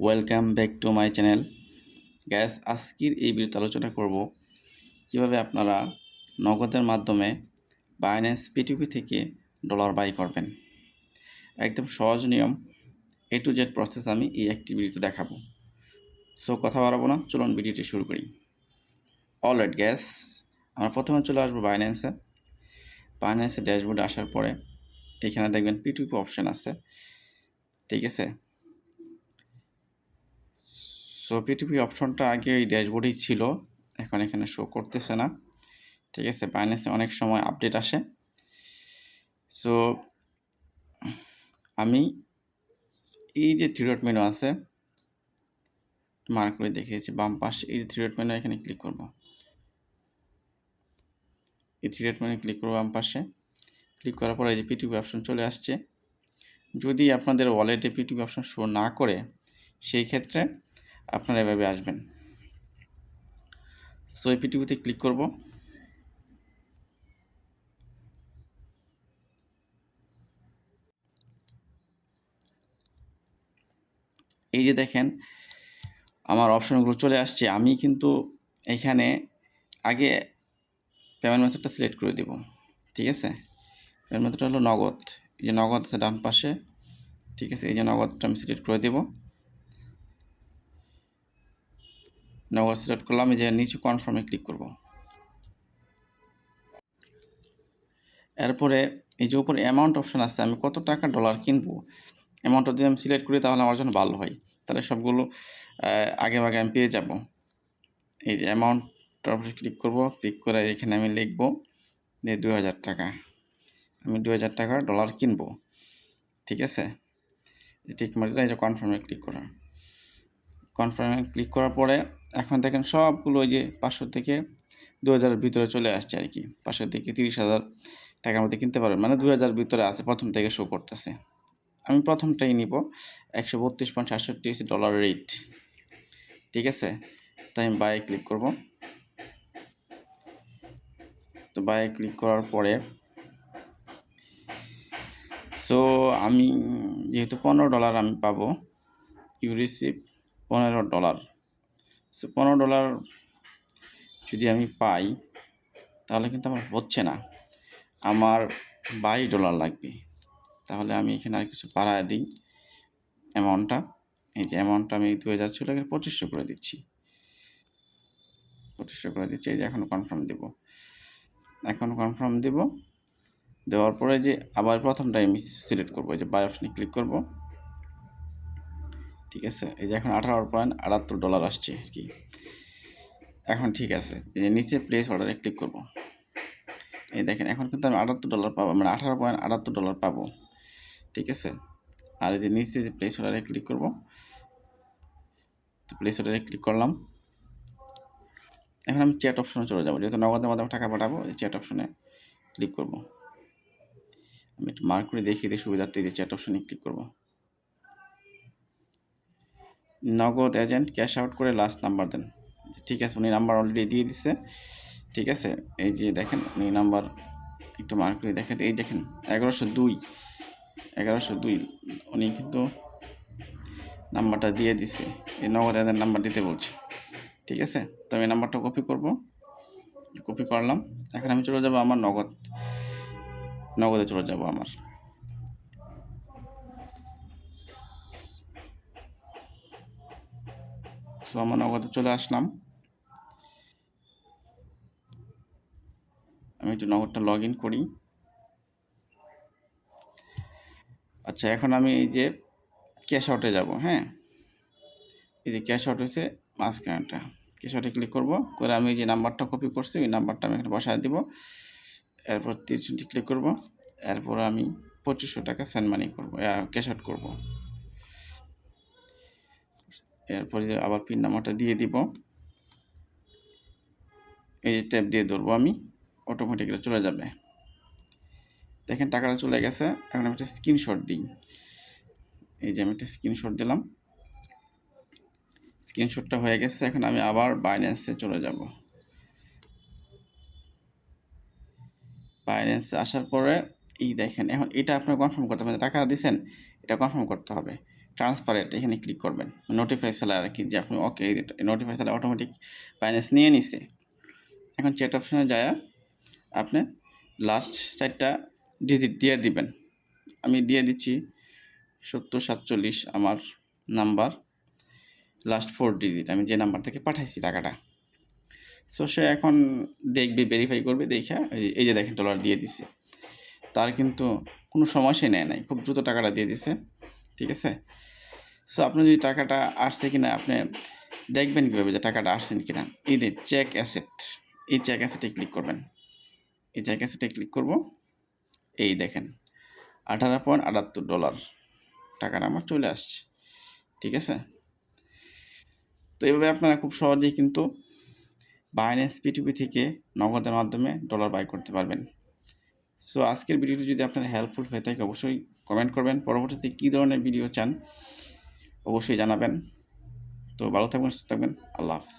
Welcome back to my channel. Gas আজকের এই ভিডিওতে আলোচনা করব কিভাবে আপনারা নগদের মাধ্যমে বাইন্যান্স P2P থেকে ডলার বাই করবেন। একদম সহজ নিয়ম, A to Z প্রসেস আমি এই একটি ভিডিওতে দেখাবো। সো কথা বাড়াবো না, চলুন ভিডিওটি শুরু করি। অলরাইট গ্যাস, আমরা প্রথমে চলে আসবো বাইন্যান্সের ড্যাশবোর্ডে আসার পরে এখানে দেখবেন P2P অপশান আছে, ঠিক আছে। সো P2P অপশনটা আগে এই ড্যাশবোর্ডেই ছিল, এখন এখানে শো করতেছে না, ঠিক আছে। বাইন্যান্সে অনেক সময় আপডেট আসে। সো আমি এই যে থ্রি ডট মেনু আছে, মার্ক করে দেখিয়েছি বাম পাশে, এই যে থ্রি ডট মেনু এখানে ক্লিক করব। এই থ্রি ডট মেনু ক্লিক করবো বাম পাশে। ক্লিক করার পরে এই যে P2P অপশন চলে আসছে। যদি আপনাদের ওয়ালেটে P2P অপশন শো না করে, সেই ক্ষেত্রে আপনারা এভাবে আসবেন। সো এই P2Pতে ক্লিক করব। এই যে দেখেন আমার অপশনগুলো চলে আসছে। আমি কিন্তু এখানে আগে পেমেন্ট মেথডটা সিলেক্ট করে দেব, ঠিক আছে। পেমেন্ট মেথডটা হলো নগদ। এই যে নগদ আছে ডান পাশে, ঠিক আছে। এই যে নগদটা আমি সিলেক্ট করে দেব। নগদ সিলেক্ট করলাম, এই যে নিচে কনফার্মে ক্লিক করব। এরপরে এই যে উপরে অ্যামাউন্ট অপশন আছে, আমি কত টাকা ডলার কিনবো, অ্যামাউন্টটা যদি আমি সিলেক্ট করি তাহলে আমার জন্য ভালো হয়, তাহলে সবগুলো আগে আমি পেয়ে যাব। এই যে অ্যামাউন্টটার উপরে ক্লিক করব। ক্লিক করে এখানে আমি লিখব যে 2000 টাকা। আমি 2000 টাকার ডলার কিনবো, ঠিক আছে। ঠিক মার্জিন, এই যে কনফার্মে ক্লিক করা। কনফার্মে ক্লিক করার পরে এখন দেখেন সবগুলো ওই যে 500 থেকে 2000-এর ভিতরে চলে আসছে আর কি। 500 থেকে 30,000 টাকার মধ্যে কিনতে পারবেন, মানে 2000-এর ভিতরে আছে, প্রথম থেকে শো করতেছে। আমি প্রথমটাই নিব, 132.67 ডলার রেট, ঠিক আছে। তাই আমি বাই ক্লিক করব। তো বাই ক্লিক করার পরে সো আমি যেহেতু $15 আমি পাবো, ইউ রিসিভ $15। সো $15 যদি আমি পাই তাহলে কিন্তু আমার হচ্ছে না, আমার $22 লাগবে। তাহলে আমি এখানে আর কিছু বাড়ায় দিই অ্যামাউন্টটা। এই যে অ্যামাউন্টটা আমি 2000 ছিল, এখানে 2500 করে দিচ্ছি। 2500 করে দিচ্ছি। এই যে এখন কনফার্ম দেব। এখন কনফার্ম দেব, দেওয়ার পরে যে আবার প্রথমটাই আমি সিলেক্ট করবো, এই যে বাই অপশনে ক্লিক করব, ঠিক আছে। এই যে এখন $18.78 আসছে আর কি। এখন ঠিক আছে, এই যে নিচে প্লেস অর্ডারে ক্লিক করব। এই দেখেন এখন কিন্তু আমি $78 পাবো, মানে $18.78 পাবো, ঠিক আছে। আর এই যে নিচে যে প্লেস অর্ডারে ক্লিক করব, তো প্লেস অর্ডারে ক্লিক করলাম। এখন আমি চ্যাট অপশনে চলে যাবো, যেহেতু নগদের মাধ্যমে টাকা পাঠাবো। এই চ্যাট অপশনে ক্লিক করব। আমি একটু মার্ক করে দেখিয়ে দিই সুবিধার্থে, যে চ্যাট অপশনে ক্লিক করব। নগদ এজেন্ট ক্যাশ আউট করে লাস্ট নাম্বার দেন, ঠিক আছে। উনি নাম্বার অলরেডি দিয়ে দিচ্ছে, ঠিক আছে। এই যে দেখেন উনি নাম্বার একটু মার্ক করে দেখেন, এই দেখেন 1102 উনি কিন্তু নাম্বারটা দিয়ে দিচ্ছে। এই নগদ এজেন্ট নাম্বার দিতে বলছে, ঠিক আছে। তো আমি নাম্বারটা কপি করব, কপি করলাম। এখন আমি চলে যাব আমার নগদে চলে যাব আমার। সো আমার নগদে চলে আসলাম। আমি একটু নগদটা লগ ইন করি। আচ্ছা, এখন আমি এই যে ক্যাশ আউটে যাব, হ্যাঁ। এই যে ক্যাশ আউট হয়েছে মাঝখানটা, ক্যাশ আউটে ক্লিক করব। করে আমি যে নাম্বারটা কপি করছি ওই নাম্বারটা আমি এখানে বসায় দিব। এরপর 30 ক্লিক করব। এরপর আমি 2500 টাকা সেন্ড মানি করবো, ক্যাশ আউট করবো। এরপরে যে আবার পিন নাম্বারটা দিয়ে দিব, এই যে ট্যাপ দিয়ে ধরবো আমি, অটোমেটিক্যালি চলে যাবে। দেখেন টাকাটা চলে গেছে। এখন আমি একটা স্ক্রিনশট দিই। এই যে আমি একটা স্ক্রিনশট দিলাম, স্ক্রিনশটটা হয়ে গেছে। এখন আমি আবার বাইন্যান্সে চলে যাব। বাইন্যান্সে আসার পরে এই দেখেন, এখন এটা আপনার কনফার্ম করতে হবে, টাকা দিয়েছেন এটা কনফার্ম করতে হবে। ট্রান্সফার রেট এখানে ক্লিক করবেন, নোটিফাই সেলার আর কি, যে আপনি ওকে নোটিফাই সেলার অটোমেটিক বাইন্যান্স নিয়ে নিছে। এখন চ্যাট অপশনে যায় আপনি লাস্ট 4টা ডিজিট দিয়ে দিবেন। আমি দিয়ে দিচ্ছি 7047 আমার নাম্বার, লাস্ট 4 ডিজিট আমি যে নাম্বার থেকে পাঠাইছি টাকাটা। সো সে এখন দেখবে, ভেরিফাই করবে, দেখে এই যে দেখেন ডলার দিয়ে দিছে। তার কিন্তু কোনো সময় সে নেয় নাই, খুব দ্রুত টাকাটা দিয়ে দিছে, ঠিক আছে। সো আপনি যদি টাকাটা আসছে কিনা আপনি দেখবেন কীভাবে যে টাকাটা আসছেন কিনা, এই যে চেক অ্যাসেট, এই চেক অ্যাসেটে ক্লিক করবেন। এই চেক অ্যাসেটে ক্লিক করব, এই দেখেন $18.78 টাকাটা আমার চলে আসছে, ঠিক আছে। তো এইভাবে আপনারা খুব সহজেই কিন্তু বাইন্যান্স P2P থেকে নগদের মাধ্যমে ডলার বাই করতে পারবেন। সো আজকের ভিডিওটি যদি আপনার হেল্পফুল হয়ে থাকে অবশ্যই কমেন্ট করবেন, পরবর্তীতে কী ধরনের ভিডিও চান অবশ্যই জানাবেন। তো ভালো থাকবেন, সুস্থ থাকবেন, আল্লাহ হাফেজ।